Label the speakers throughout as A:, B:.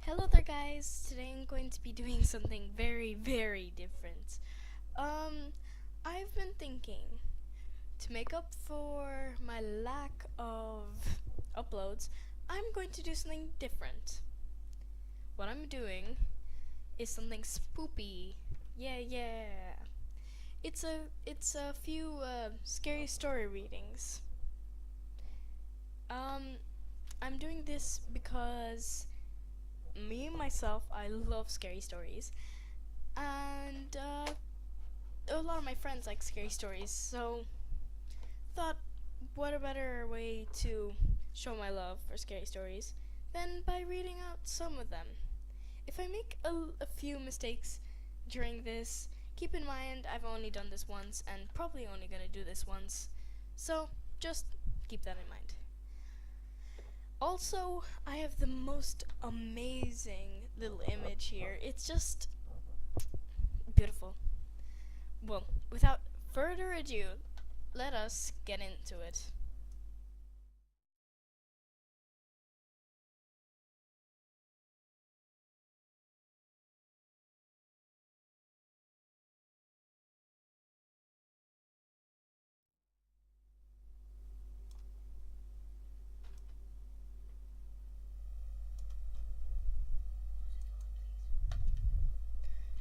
A: Hello there guys, today I'm going to be doing something very different. I've been thinking to make up for my lack of uploads, I'm going to do something different. What I'm doing is something spoopy. Yeah. It's a few scary story readings. Um, I'm doing this because me myself, I love scary stories, and a lot of my friends like scary stories. So thought, what a better way to show my love for scary stories than by reading out some of them. If I make a few mistakes during this, keep in mind I've only done this once and probably only gonna do this once. So just keep that in mind. Also, I have the most amazing little image here. It's just beautiful. Well, without further ado, let us get into it.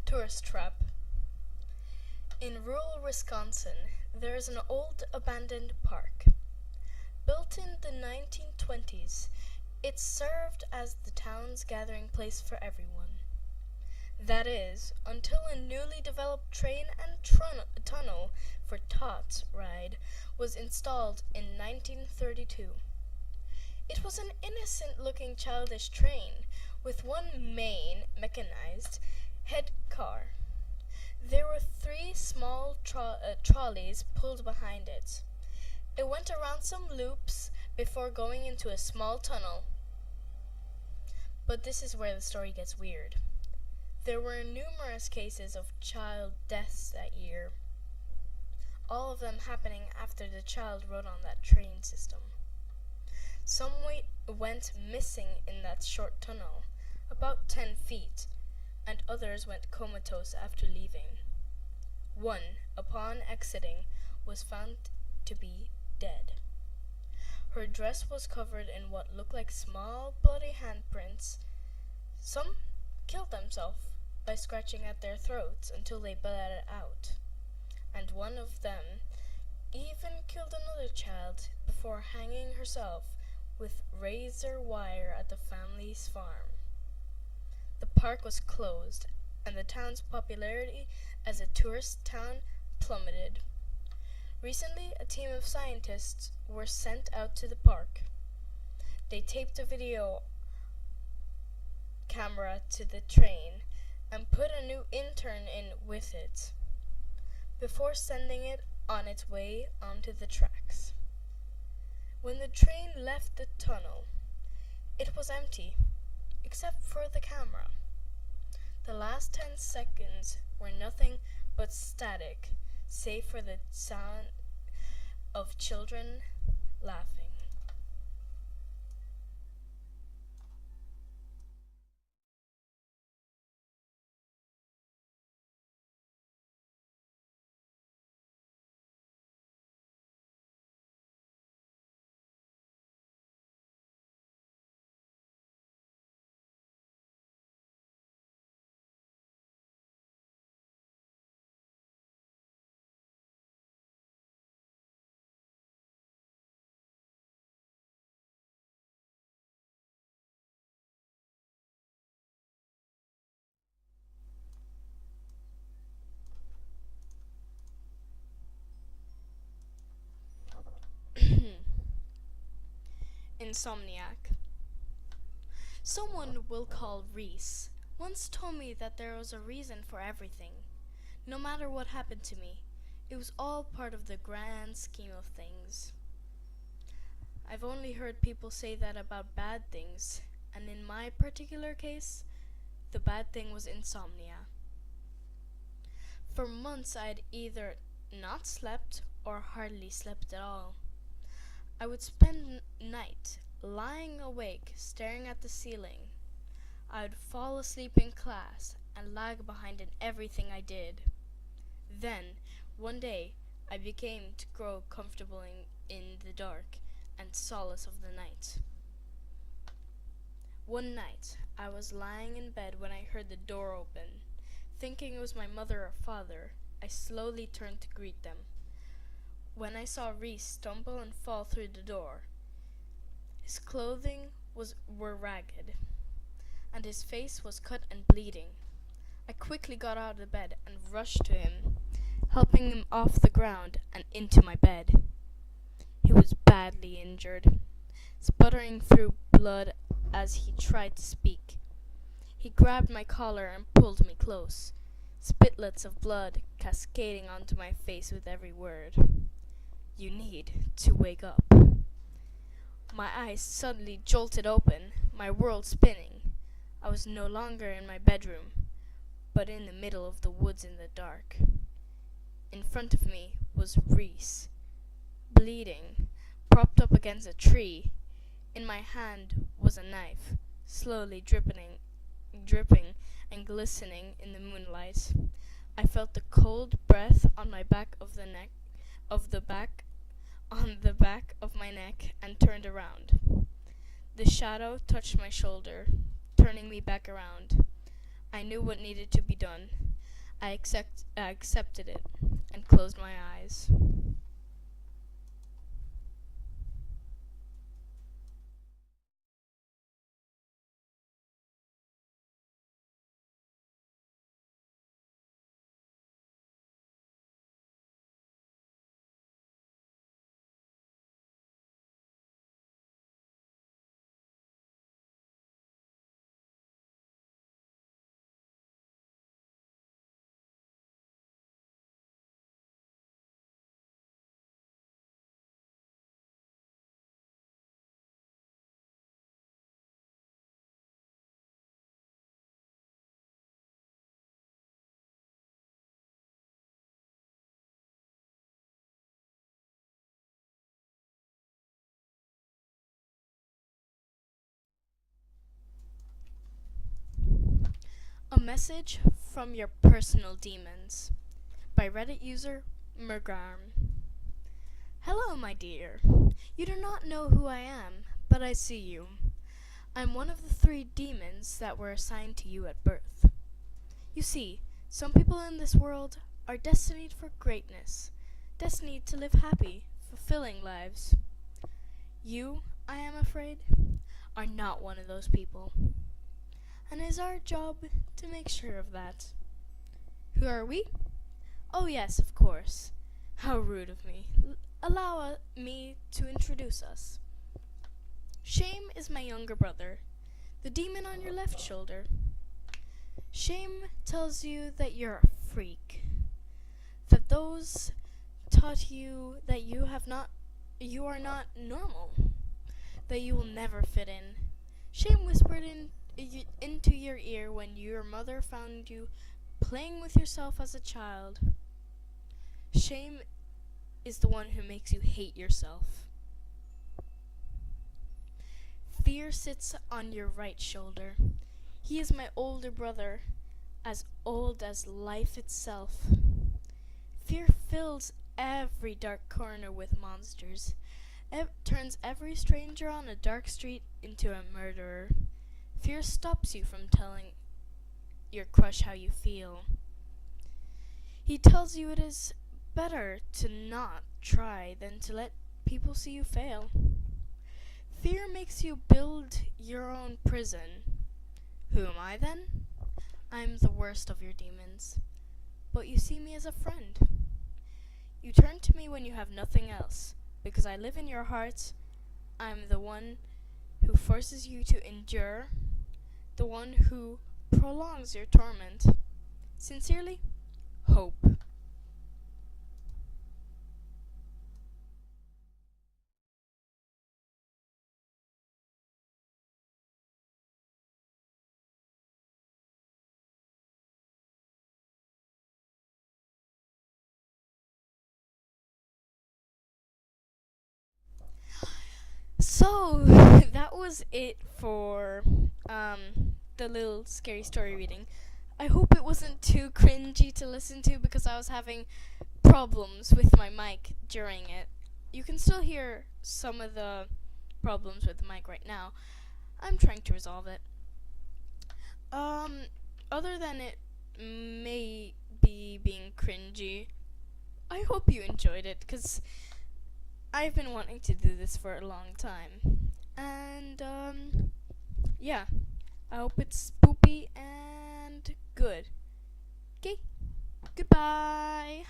A: Tourist trap. In rural Wisconsin, there is an old abandoned park. Built in the 1920s, it served as the town's gathering place for everyone. That is, until a newly developed train and tunnel for Tots ride was installed in 1932. It was an innocent-looking childish train with one main mechanized head car. There were three small trolleys pulled behind it. It went around some loops before going into a small tunnel. But this is where the story gets weird. There were numerous cases of child deaths that year, all of them happening after the child rode on that train system. Some went missing in that short tunnel, about 10 feet, and others went comatose after leaving. One, upon exiting, was found to be dead. Her dress was covered in what looked like small bloody handprints. Some killed themselves by scratching at their throats until they bled out, and one of them even killed another child before hanging herself with razor wire at the family's farm. The park was closed, and the town's popularity as a tourist town plummeted. Recently, a team of scientists were sent out to the park. They taped a video camera to the train and put a new intern in with it before sending it on its way onto the tracks. When the train left the tunnel, it was empty, except for the camera. The last 10 seconds were nothing but static, save for the sound of children laughing. Insomniac. Someone we'll call Reese once told me that there was a reason for everything. No matter what happened to me, it was all part of the grand scheme of things. I've only heard people say that about bad things, and in my particular case, the bad thing was insomnia. For months I had either not slept or hardly slept at all. I would spend night lying awake, staring at the ceiling. I'd fall asleep in class and lag behind in everything I did. Then, one day, I became to grow comfortable in the dark and solace of the night. One night, I was lying in bed when I heard the door open. Thinking it was my mother or father, I slowly turned to greet them. When I saw Reese stumble and fall through the door, his clothing were ragged, and his face was cut and bleeding. I quickly got out of bed and rushed to him, helping him off the ground and into my bed. He was badly injured, sputtering through blood as he tried to speak. He grabbed my collar and pulled me close, spitlets of blood cascading onto my face with every word. "You need to wake up." My eyes suddenly jolted open, my world spinning. I was no longer in my bedroom, but in the middle of the woods in the dark. In front of me was Reese, bleeding, propped up against a tree. In my hand was a knife, slowly dripping and glistening in the moonlight. I felt the cold breath on my back of the neck, on the back of my neck, and turned around. The shadow touched my shoulder, turning me back around. I knew what needed to be done. I accepted it and closed my eyes. A message from your personal demons by Reddit user Mergarm. Hello, my dear. You do not know who I am, but I see you. I'm one of the 3 demons that were assigned to you at birth. You see, some people in this world are destined for greatness, destined to live happy, fulfilling lives. You, I am afraid, are not one of those people. And it is our job to make sure of that. Who are we? Oh yes, of course. How rude of me. Allow me to introduce us. Shame is my younger brother, the demon on your left shoulder. Shame tells you that you're a freak, that those taught you that you are not normal, that you will never fit in. Shame whispered into your ear when your mother found you playing with yourself as a child. Shame is the one who makes you hate yourself. Fear sits on your right shoulder. He is my older brother, as old as life itself. Fear fills every dark corner with monsters. It turns every stranger on a dark street into a murderer. Fear stops you from telling your crush how you feel. He tells you it is better to not try than to let people see you fail. Fear makes you build your own prison. Who am I then? I'm the worst of your demons, but you see me as a friend. You turn to me when you have nothing else, because I live in your heart. I'm the one who forces you to endure, the one who prolongs your torment. Sincerely, Hope. So, that was it for the little scary story reading. I hope it wasn't too cringy to listen to because I was having problems with my mic during it. You can still hear some of the problems with the mic right now. I'm trying to resolve it. Other than it may be being cringy, I hope you enjoyed it because I've been wanting to do this for a long time. And, yeah. I hope it's spoopy and good. Okay, goodbye.